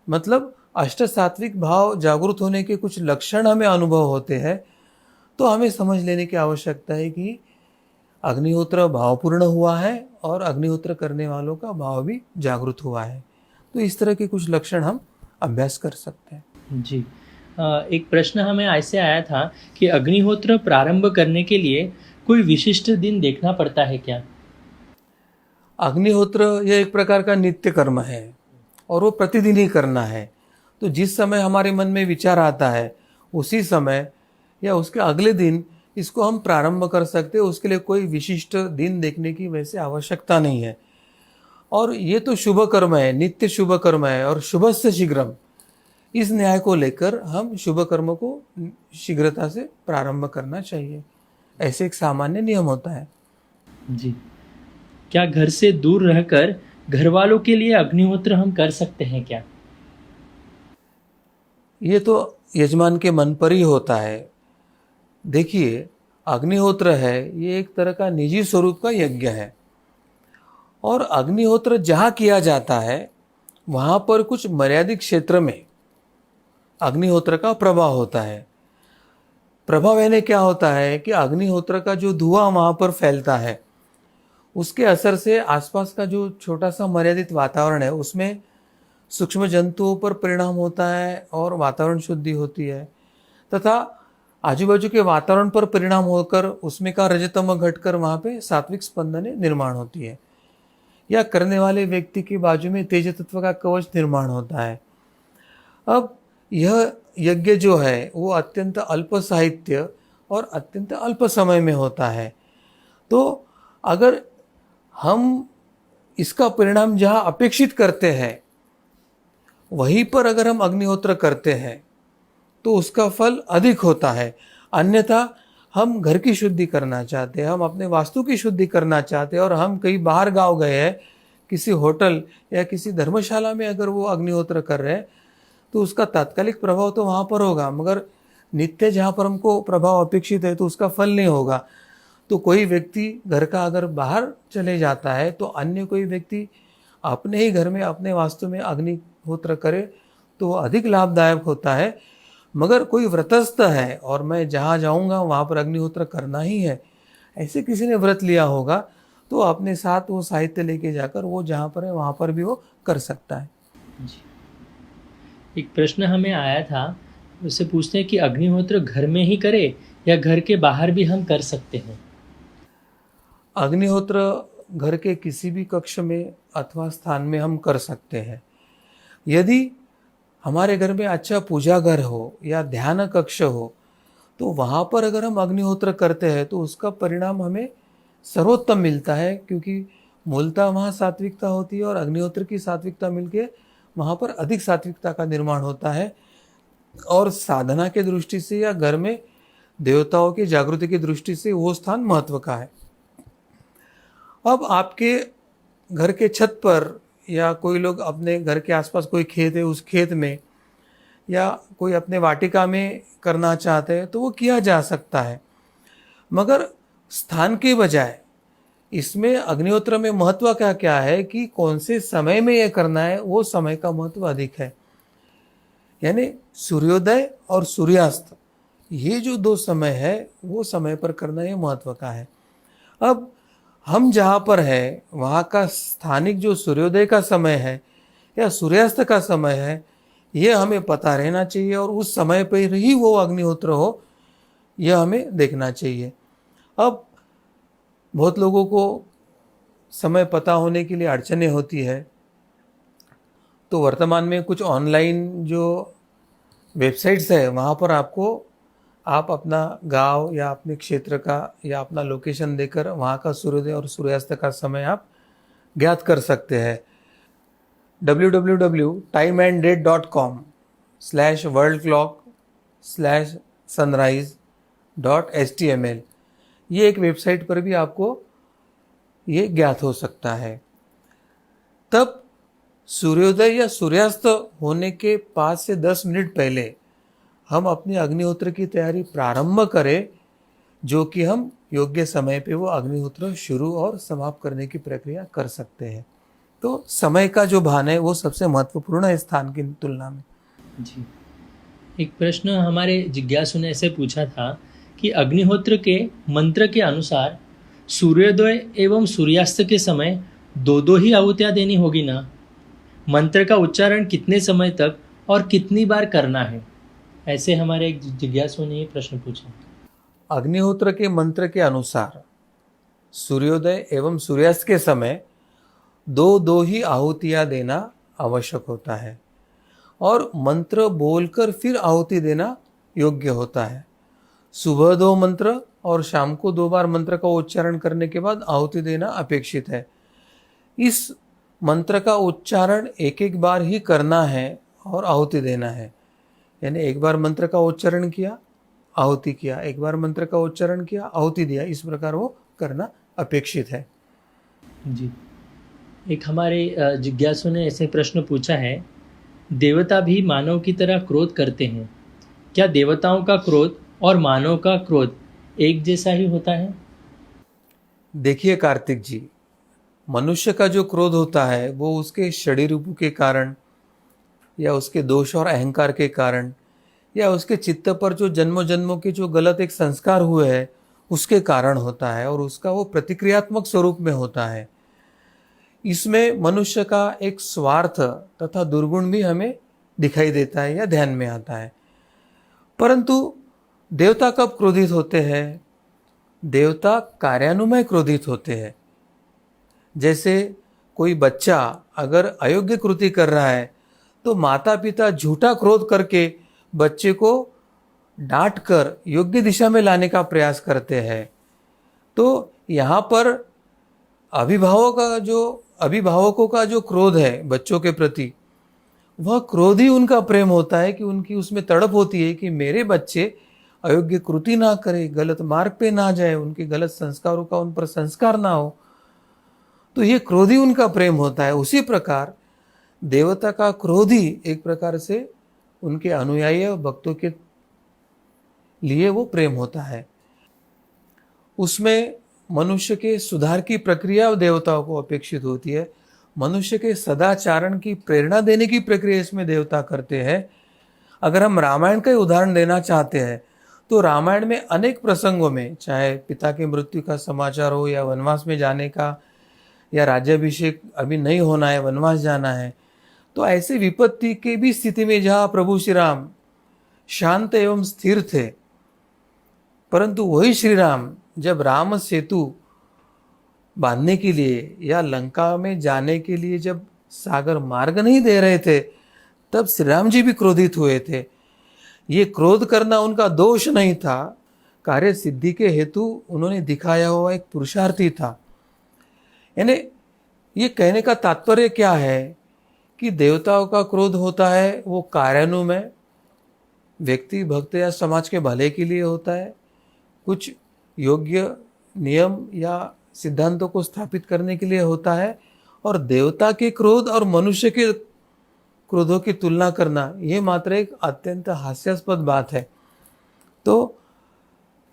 S2: मतलब अष्ट सात्विक भाव जागृत होने के कुछ लक्षण हमें अनुभव होते हैं, तो हमें समझ लेने की आवश्यकता है कि अग्निहोत्र भावपूर्ण हुआ है और अग्निहोत्र करने वालों का भाव भी जागृत हुआ है। तो इस तरह के कुछ लक्षण हम अभ्यास कर सकते हैं।
S1: जी, एक प्रश्न हमें ऐसे आया था कि अग्निहोत्र प्रारंभ करने के लिए कोई विशिष्ट दिन देखना पड़ता है क्या?
S2: अग्निहोत्र यह एक प्रकार का नित्य कर्म है और वो प्रतिदिन ही करना है। तो जिस समय हमारे मन में विचार आता है उसी समय या उसके अगले दिन इसको हम प्रारंभ कर सकते हैं। उसके लिए कोई विशिष्ट दिन देखने की वैसे आवश्यकता नहीं है। और ये तो शुभ कर्म है, नित्य शुभ कर्म है और शुभस्य शीघ्रम, इस न्याय को लेकर हम शुभ कर्म को शीघ्रता से प्रारंभ करना चाहिए, ऐसे एक सामान्य नियम होता है।
S1: जी, क्या घर से दूर रहकर घर वालों के लिए अग्निहोत्र हम कर सकते हैं क्या?
S2: ये तो यजमान के मन पर ही होता है। देखिए, अग्निहोत्र है ये एक तरह का निजी स्वरूप का यज्ञ है और अग्निहोत्र जहाँ किया जाता है वहाँ पर कुछ मर्यादित क्षेत्र में अग्निहोत्र का प्रभाव होता है। प्रभाव यानी क्या होता है कि अग्निहोत्र का जो धुआं वहाँ पर फैलता है उसके असर से आसपास का जो छोटा सा मर्यादित वातावरण है उसमें सूक्ष्म जंतुओं पर परिणाम होता है और वातावरण शुद्धि होती है तथा आजू बाजू के वातावरण पर परिणाम होकर उसमें का रजतम घटकर वहाँ पे सात्विक स्पंदने निर्माण होती है या करने वाले व्यक्ति के बाजू में तेज तत्व का कवच निर्माण होता है। अब यह यज्ञ जो है वो अत्यंत अल्प साहित्य और अत्यंत अल्प समय में होता है। तो अगर हम इसका परिणाम जहाँ अपेक्षित करते हैं वहीं पर अगर हम अग्निहोत्र करते हैं तो उसका फल अधिक होता है। अन्यथा हम घर की शुद्धि करना चाहते हैं, हम अपने वास्तु की शुद्धि करना चाहते हैं और हम कहीं बाहर गांव गए हैं, किसी होटल या किसी धर्मशाला में अगर वो अग्निहोत्र कर रहे हैं तो उसका तात्कालिक प्रभाव तो वहाँ पर होगा, मगर नित्य जहाँ पर हमको प्रभाव अपेक्षित है तो उसका फल नहीं होगा। तो कोई व्यक्ति घर का अगर बाहर चले जाता है तो अन्य कोई व्यक्ति अपने ही घर में अपने वास्तु में अग्निहोत्र करे तो अधिक लाभदायक होता है। मगर कोई व्रतस्थ है और मैं जहाँ जाऊँगा वहाँ पर अग्निहोत्र करना ही है, ऐसे किसी ने व्रत लिया होगा तो अपने साथ वो साहित्य लेके जाकर वो जहाँ पर है वहाँ पर भी वो कर सकता है।
S1: जी, एक प्रश्न हमें आया था, उससे पूछते हैं कि अग्निहोत्र घर में ही करे या घर के बाहर भी हम कर सकते हैं?
S2: अग्निहोत्र घर के किसी भी कक्ष में अथवा स्थान में हम कर सकते हैं। यदि हमारे घर में अच्छा पूजा घर हो या ध्यान कक्ष हो तो वहाँ पर अगर हम अग्निहोत्र करते हैं तो उसका परिणाम हमें सर्वोत्तम मिलता है, क्योंकि मूलतः वहाँ सात्विकता होती है और अग्निहोत्र की सात्विकता मिलके वहाँ पर अधिक सात्विकता का निर्माण होता है। और साधना के दृष्टि से या घर में देवताओं की जागृति की दृष्टि से वो स्थान महत्व का है। अब आपके घर के छत पर या कोई लोग अपने घर के आसपास कोई खेत है, उस खेत में या कोई अपने वाटिका में करना चाहते हैं तो वो किया जा सकता है, मगर स्थान के बजाय इसमें अग्निहोत्र में महत्व क्या क्या है कि कौन से समय में ये करना है, वो समय का महत्व अधिक है। यानी सूर्योदय और सूर्यास्त, ये जो दो समय है वो समय पर करना ये महत्व का है। अब हम जहाँ पर है वहाँ का स्थानिक जो सूर्योदय का समय है या सूर्यास्त का समय है, ये हमें पता रहना चाहिए और उस समय पर ही वो अग्निहोत्र हो, यह हमें देखना चाहिए। अब बहुत लोगों को समय पता होने के लिए अड़चनें होती है, तो वर्तमान में कुछ ऑनलाइन जो वेबसाइट्स है वहाँ पर आप अपना गांव या अपने क्षेत्र का या अपना लोकेशन देकर वहाँ का सूर्योदय और सूर्यास्त का समय आप ज्ञात कर सकते हैं। www.timeanddate.com/worldclock/sunrise.html, ये एक वेबसाइट पर भी आपको ये ज्ञात हो सकता है। तब सूर्योदय या सूर्यास्त होने के 5 से 10 मिनट पहले हम अपनी अग्निहोत्र की तैयारी प्रारंभ करें, जो कि हम योग्य समय पे वो अग्निहोत्र शुरू और समाप्त करने की प्रक्रिया कर सकते हैं। तो समय का जो भान है वो सबसे महत्वपूर्ण है स्थान की तुलना में।
S1: जी, एक प्रश्न हमारे जिज्ञासु ने ऐसे पूछा था कि अग्निहोत्र के मंत्र के अनुसार सूर्योदय एवं सूर्यास्त के समय दो ही आहुतियाँ देनी होगी ना? मंत्र का उच्चारण कितने समय तक और कितनी बार करना है? ऐसे हमारे एक जिज्ञासु ने ये प्रश्न पूछा।
S2: अग्निहोत्र के मंत्र के अनुसार सूर्योदय एवं सूर्यास्त के समय दो ही आहुतियाँ देना आवश्यक होता है और मंत्र बोलकर फिर आहुति देना योग्य होता है। सुबह 2 मंत्र और शाम को 2 बार मंत्र का उच्चारण करने के बाद आहुति देना अपेक्षित है। इस मंत्र का उच्चारण एक बार ही करना है और आहुति देना है। यानी एक बार मंत्र का उच्चारण किया, आहुति किया, एक बार मंत्र का उच्चारण किया, आहुति दिया, इस प्रकार वो करना अपेक्षित है।
S1: जी, एक हमारे जिज्ञासु ने ऐसे प्रश्न पूछा है, देवता भी मानव की तरह क्रोध करते हैं, क्या देवताओं का क्रोध और मानव का क्रोध एक जैसा ही होता है?
S2: देखिए कार्तिक जी, मनुष्य का जो क्रोध होता है वो उसके शरीर रूप के कारण या उसके दोष और अहंकार के कारण या उसके चित्त पर जो जन्मों जन्मों के जो गलत एक संस्कार हुए हैं उसके कारण होता है और उसका वो प्रतिक्रियात्मक स्वरूप में होता है। इसमें मनुष्य का एक स्वार्थ तथा दुर्गुण भी हमें दिखाई देता है या ध्यान में आता है। परंतु देवता कब क्रोधित होते हैं? देवता कार्यानुमय क्रोधित होते हैं। जैसे कोई बच्चा अगर अयोग्य कृति कर रहा है तो माता पिता झूठा क्रोध करके बच्चे को डांट कर योग्य दिशा में लाने का प्रयास करते हैं। तो यहाँ पर अभिभावकों का जो क्रोध है बच्चों के प्रति, वह क्रोध ही उनका प्रेम होता है कि उनकी उसमें तड़प होती है कि मेरे बच्चे अयोग्य कृति ना करे, गलत मार्ग पे ना जाए, उनके गलत संस्कारों का उन पर संस्कार ना हो। तो ये क्रोध ही उनका प्रेम होता है। उसी प्रकार देवता का क्रोध ही एक प्रकार से उनके अनुयायी और भक्तों के लिए वो प्रेम होता है। उसमें मनुष्य के सुधार की प्रक्रिया देवताओं को अपेक्षित होती है। मनुष्य के सदाचारण की प्रेरणा देने की प्रक्रिया इसमें देवता करते हैं। अगर हम रामायण का उदाहरण देना चाहते हैं तो रामायण में अनेक प्रसंगों में, चाहे पिता की मृत्यु का समाचार हो या वनवास में जाने का या राज्याभिषेक अभी नहीं होना है, वनवास जाना है, तो ऐसे विपत्ति की भी स्थिति में जहाँ प्रभु श्री राम शांत एवं स्थिर थे, परंतु वही श्री राम जब राम सेतु बांधने के लिए या लंका में जाने के लिए जब सागर मार्ग नहीं दे रहे थे, तब श्री राम जी भी क्रोधित हुए थे। ये क्रोध करना उनका दोष नहीं था, कार्य सिद्धि के हेतु उन्होंने दिखाया हुआ एक पुरुषार्थी था। यानी ये कहने का तात्पर्य क्या है कि देवताओं का क्रोध होता है वो कार्यान्वयन, व्यक्ति भक्त या समाज के भले के लिए होता है, कुछ योग्य नियम या सिद्धांतों को स्थापित करने के लिए होता है, और देवता के क्रोध और मनुष्य के क्रोधों की तुलना करना ये मात्र एक अत्यंत हास्यास्पद बात है। तो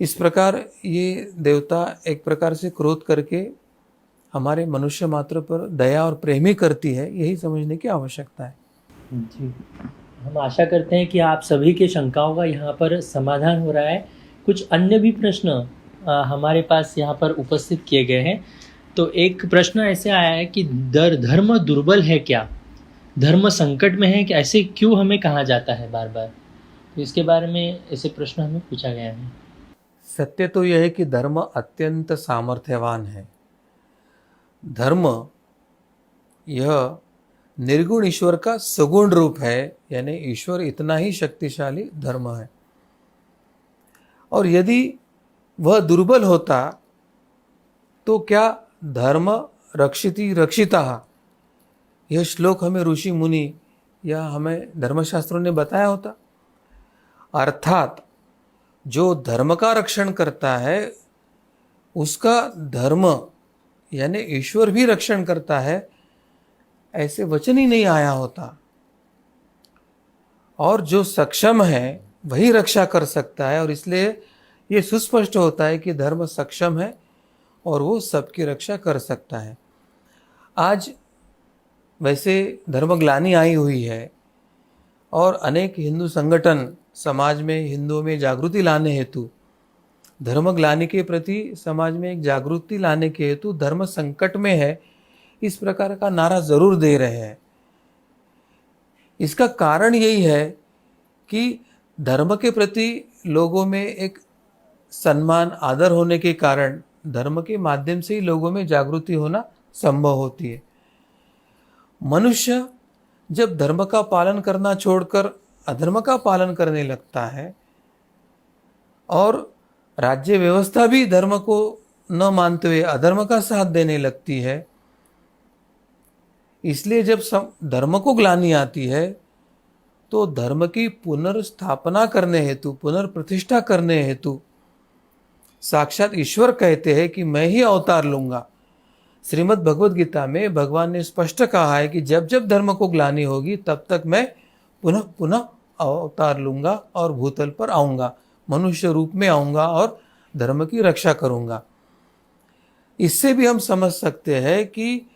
S2: इस प्रकार ये देवता एक प्रकार से क्रोध करके हमारे मनुष्य मात्र पर दया और प्रेम ही करती है, यही समझने की आवश्यकता है।
S1: जी, हम आशा करते हैं कि आप सभी के शंकाओं का यहाँ पर समाधान हो रहा है। कुछ अन्य भी प्रश्न हमारे पास यहाँ पर उपस्थित किए गए हैं। तो एक प्रश्न ऐसे आया है कि धर्म दुर्बल है क्या? धर्म संकट में है कि ऐसे क्यों हमें कहा जाता है बार बार? तो इसके बारे में ऐसे प्रश्न हमें पूछा गया है।
S2: सत्य तो यह है कि धर्म अत्यंत सामर्थ्यवान है। धर्म यह निर्गुण ईश्वर का सगुण रूप है, यानी ईश्वर इतना ही शक्तिशाली धर्म है। और यदि वह दुर्बल होता तो क्या धर्म रक्षिति रक्षिता, यह श्लोक हमें ऋषि मुनि या हमें धर्मशास्त्रों ने बताया होता? अर्थात जो धर्म का रक्षण करता है उसका धर्म यानी ईश्वर भी रक्षण करता है, ऐसे वचन ही नहीं आया होता। और जो सक्षम है वही रक्षा कर सकता है, और इसलिए ये सुस्पष्ट होता है कि धर्म सक्षम है और वो सबकी रक्षा कर सकता है। आज वैसे धर्मग्लानि आई हुई है और अनेक हिंदू संगठन समाज में हिंदुओं में जागृति लाने हेतु, धर्मग्लानि के प्रति समाज में एक जागृति लाने के हेतु धर्म संकट में है, इस प्रकार का नारा जरूर दे रहे हैं। इसका कारण यही है कि धर्म के प्रति लोगों में एक सम्मान आदर होने के कारण धर्म के माध्यम से ही लोगों में जागृति होना संभव होती है। मनुष्य जब धर्म का पालन करना छोड़कर अधर्म का पालन करने लगता है और राज्य व्यवस्था भी धर्म को न मानते हुए अधर्म का साथ देने लगती है, इसलिए जब धर्म को ग्लानि आती है तो धर्म की पुनर्स्थापना करने हेतु, पुनर्प्रतिष्ठा करने हेतु साक्षात ईश्वर कहते हैं कि मैं ही अवतार लूंगा। श्रीमद् भगवद गीता में भगवान ने स्पष्ट कहा है कि जब जब धर्म को ग्लानि होगी तब तक मैं पुनः पुनः अवतार लूंगा और भूतल पर आऊंगा, मनुष्य रूप में आऊंगा और धर्म की रक्षा करूंगा। इससे भी हम समझ सकते हैं कि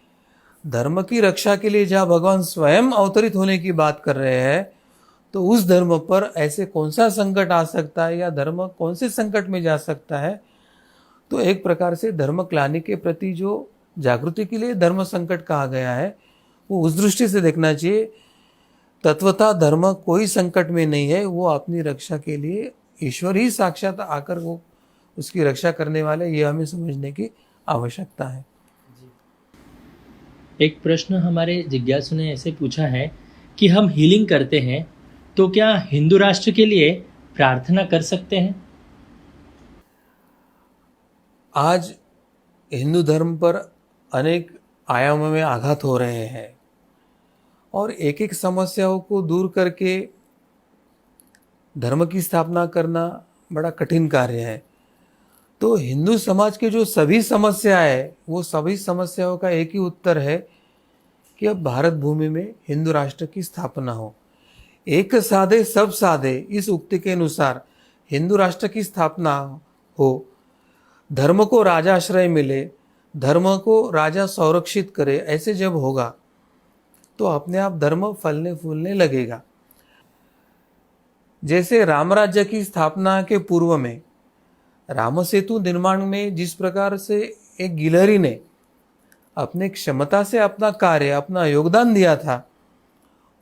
S2: धर्म की रक्षा के लिए जहाँ भगवान स्वयं अवतरित होने की बात कर रहे हैं, तो उस धर्म पर ऐसे कौन सा संकट आ सकता है या धर्म कौन से संकट में जा सकता है। तो एक प्रकार से धर्म ग्लानि के प्रति जो जागृति के लिए धर्म संकट कहा गया है, वो उस दृष्टि से देखना चाहिए। तत्वतः धर्म कोई संकट में नहीं है, वो अपनी रक्षा के लिए ईश्वर ही साक्षात आकर वो उसकी रक्षा करने वाले, ये हमें समझने की आवश्यकता है।
S1: एक प्रश्न हमारे जिज्ञासु ने ऐसे पूछा है कि हम हीलिंग करते हैं तो क्या हिंदू राष्ट्र के लिए प्रार्थना कर सकते हैं?
S2: आज हिंदू धर्म पर अनेक आयामों में आघात हो रहे हैं और एक एक समस्याओं को दूर करके धर्म की स्थापना करना बड़ा कठिन कार्य है। तो हिंदू समाज के जो सभी समस्याएं है, वो सभी समस्याओं का एक ही उत्तर है कि अब भारत भूमि में हिंदू राष्ट्र की स्थापना हो। एक साधे सब साधे, इस उक्ति के अनुसार हिंदू राष्ट्र की स्थापना हो, धर्म को राजा आश्रय मिले, धर्म को राजा संरक्षित करे, ऐसे जब होगा तो अपने आप धर्म फलने फूलने लगेगा। जैसे राम राज्य की स्थापना के पूर्व में राम सेतु निर्माण में जिस प्रकार से एक गिलहरी ने अपने क्षमता से अपना कार्य, अपना योगदान दिया था,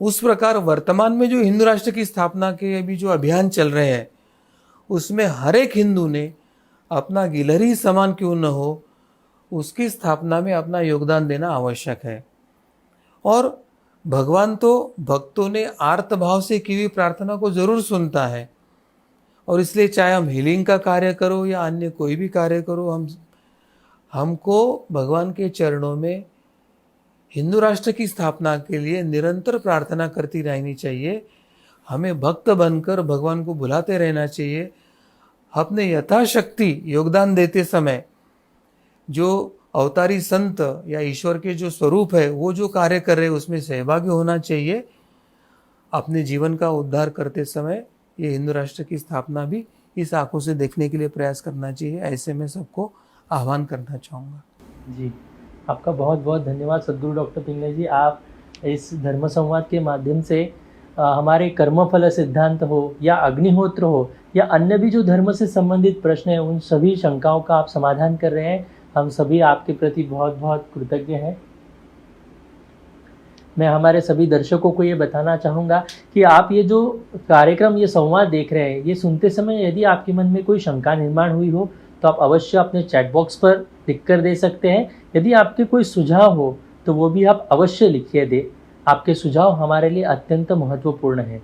S2: उस प्रकार वर्तमान में जो हिंदू राष्ट्र की स्थापना के अभी जो अभियान चल रहे हैं, उसमें हर एक हिंदू ने अपना गिलहरी समान क्यों न हो, उसकी स्थापना में अपना योगदान देना आवश्यक है। और भगवान तो भक्तों ने आर्त भाव से की हुई प्रार्थना को जरूर सुनता है, और इसलिए चाहे हम हीलिंग का कार्य करो या अन्य कोई भी कार्य करो, हमको भगवान के चरणों में हिंदू राष्ट्र की स्थापना के लिए निरंतर प्रार्थना करती रहनी चाहिए। हमें भक्त बनकर भगवान को बुलाते रहना चाहिए। अपने यथाशक्ति योगदान देते समय जो अवतारी संत या ईश्वर के जो स्वरूप है वो जो कार्य कर रहे हैं उसमें सहभागी होना चाहिए। अपने जीवन का उद्धार करते समय ये हिंदू राष्ट्र की स्थापना भी इस आंखों से देखने के लिए प्रयास करना चाहिए। ऐसे में सबको आह्वान करना चाहूँगा।
S1: जी, आपका बहुत बहुत धन्यवाद सद्गुरु डॉक्टर पिंगले जी। आप इस धर्म संवाद के माध्यम से हमारे कर्मफल सिद्धांत हो या अग्निहोत्र हो या अन्य भी जो धर्म से संबंधित प्रश्न हैं उन सभी शंकाओं का आप समाधान कर रहे हैं। हम सभी आपके प्रति बहुत बहुत कृतज्ञ हैं। मैं हमारे सभी दर्शकों को ये बताना चाहूँगा कि आप ये जो कार्यक्रम ये संवाद देख रहे हैं, ये सुनते समय यदि आपके मन में कोई शंका निर्माण हुई हो तो आप अवश्य अपने चैट बॉक्स पर लिख कर दे सकते हैं। यदि आपके कोई सुझाव हो तो वो भी आप अवश्य लिखिए दे। आपके सुझाव हमारे लिए अत्यंत महत्वपूर्ण है।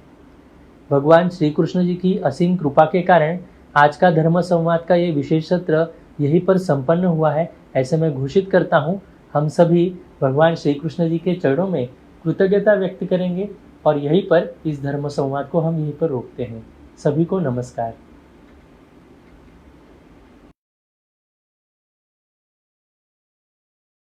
S1: भगवान श्री कृष्ण जी की असीम कृपा के कारण आज का धर्म संवाद का ये विशेष सत्र यहीं पर संपन्न हुआ है। ऐसे में घोषित करता हूँ, हम सभी भगवान श्री कृष्ण जी के चरणों में कृतज्ञता व्यक्त करेंगे और यहीं पर इस धर्म संवाद को हम यहीं पर रोकते हैं। सभी को नमस्कार।